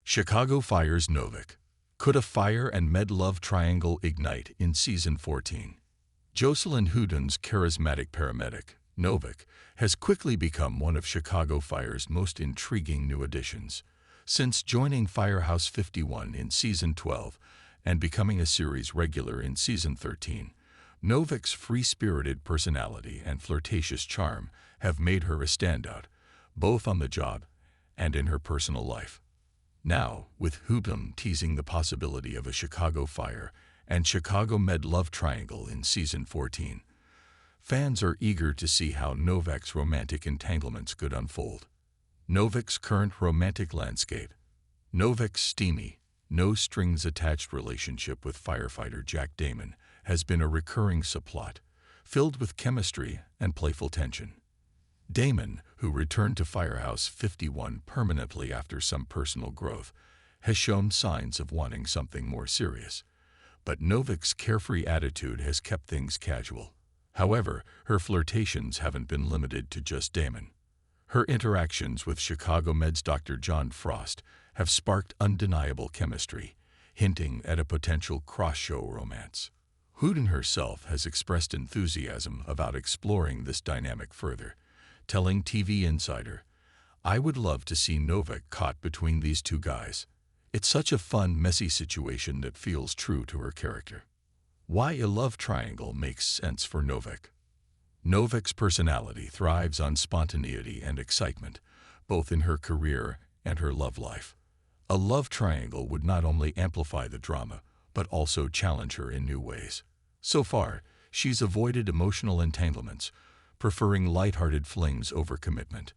Chicago fires Novik. Could a fire and med-love triangle ignite in Season 14? Jocelyn Hudon's charismatic paramedic, Novik, has quickly become one of Chicago Fire's most intriguing new additions. Since joining Firehouse 51 in Season 12 and becoming a series regular in Season 13, Novik's free-spirited personality and flirtatious charm have made her a standout, both on the job and in her personal life. Now, with Hudon teasing the possibility of a Chicago Fire and Chicago Med love triangle in Season 14, fans are eager to see how Novik's romantic entanglements could unfold. Novik's current romantic landscape. Novik's steamy, no-strings-attached relationship with firefighter Jack Damon has been a recurring subplot, filled with chemistry and playful tension. Damon, who returned to Firehouse 51 permanently after some personal growth, has shown signs of wanting something more serious. But Novik's carefree attitude has kept things casual. However, her flirtations haven't been limited to just Damon. Her interactions with Chicago Med's Dr. John Frost have sparked undeniable chemistry, hinting at a potential cross-show romance. Hudon herself has expressed enthusiasm about exploring this dynamic further, telling TV Insider, "I would love to see Novik caught between these two guys. It's such a fun, messy situation that feels true to her character." Why a love triangle makes sense for Novik. Novik's personality thrives on spontaneity and excitement, both in her career and her love life. A love triangle would not only amplify the drama, but also challenge her in new ways. So far, she's avoided emotional entanglements, preferring lighthearted flings over commitment.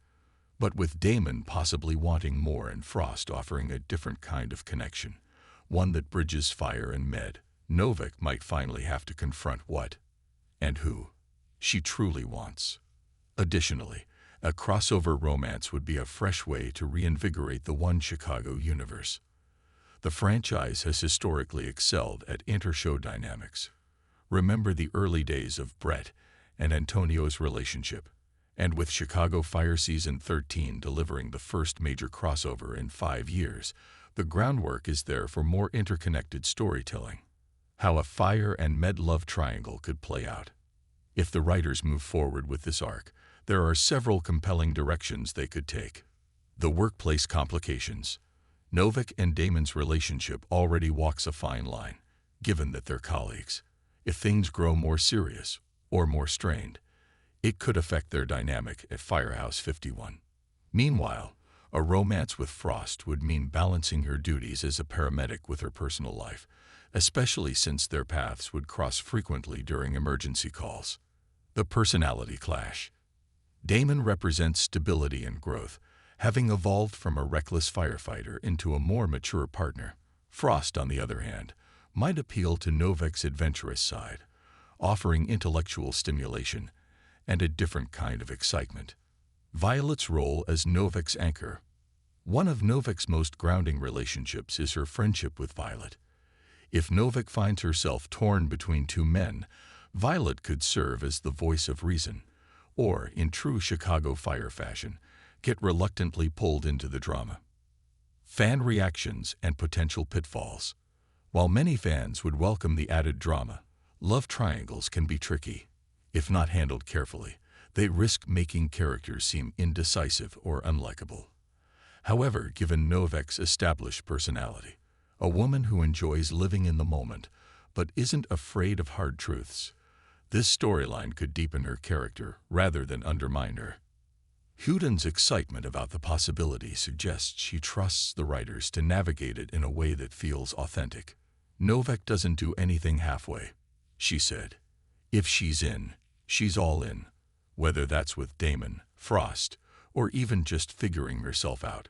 But with Damon possibly wanting more and Frost offering a different kind of connection, one that bridges fire and med, Novik might finally have to confront what and who she truly wants. Additionally, a crossover romance would be a fresh way to reinvigorate the One Chicago universe. The franchise has historically excelled at inter-show dynamics. Remember the early days of Brett and Antonio's relationship, and with Chicago Fire Season 13 delivering the first major crossover in 5 years, the groundwork is there for more interconnected storytelling. How a fire and med love triangle could play out. If the writers move forward with this arc, there are several compelling directions they could take. The workplace complications. Novik and Damon's relationship already walks a fine line, given that they're colleagues. If things grow more serious or more strained, it could affect their dynamic at Firehouse 51. Meanwhile, a romance with Frost would mean balancing her duties as a paramedic with her personal life, especially since their paths would cross frequently during emergency calls. The personality clash. Damon represents stability and growth, having evolved from a reckless firefighter into a more mature partner. Frost, on the other hand, might appeal to Novik's adventurous side, offering intellectual stimulation and a different kind of excitement. Violet's role as Novik's anchor. One of Novik's most grounding relationships is her friendship with Violet. If Novik finds herself torn between two men, Violet could serve as the voice of reason, or, in true Chicago Fire fashion, get reluctantly pulled into the drama. Fan reactions and potential pitfalls. While many fans would welcome the added drama, love triangles can be tricky. If not handled carefully, they risk making characters seem indecisive or unlikable. However, given Novik's established personality, a woman who enjoys living in the moment but isn't afraid of hard truths, this storyline could deepen her character rather than undermine her. Hudon's excitement about the possibility suggests she trusts the writers to navigate it in a way that feels authentic. "Novik doesn't do anything halfway," she said. "If she's in, she's all in, whether that's with Damon, Frost, or even just figuring herself out."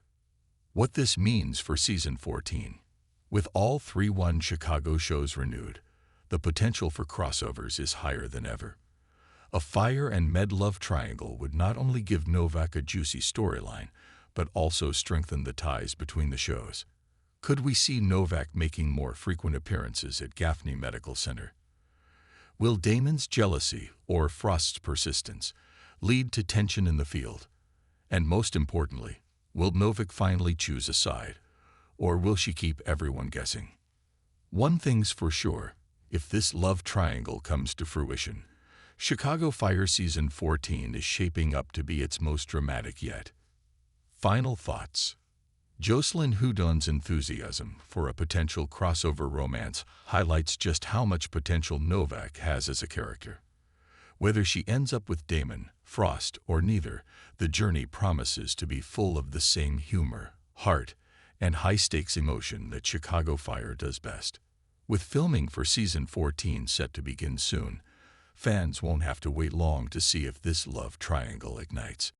What this means for Season 14. With all 3-1 Chicago shows renewed, the potential for crossovers is higher than ever. A fire and med love triangle would not only give Novik a juicy storyline, but also strengthen the ties between the shows. Could we see Novik making more frequent appearances at Gaffney Medical Center? Will Damon's jealousy or Frost's persistence lead to tension in the field? And most importantly, will Novik finally choose a side? Or will she keep everyone guessing? One thing's for sure, if this love triangle comes to fruition, Chicago Fire Season 14 is shaping up to be its most dramatic yet. Final thoughts. Jocelyn Hudon's enthusiasm for a potential crossover romance highlights just how much potential Novak has as a character. Whether she ends up with Damon, Frost, or neither, the journey promises to be full of the same humor, heart, and high-stakes emotion that Chicago Fire does best. With filming for Season 14 set to begin soon, fans won't have to wait long to see if this love triangle ignites.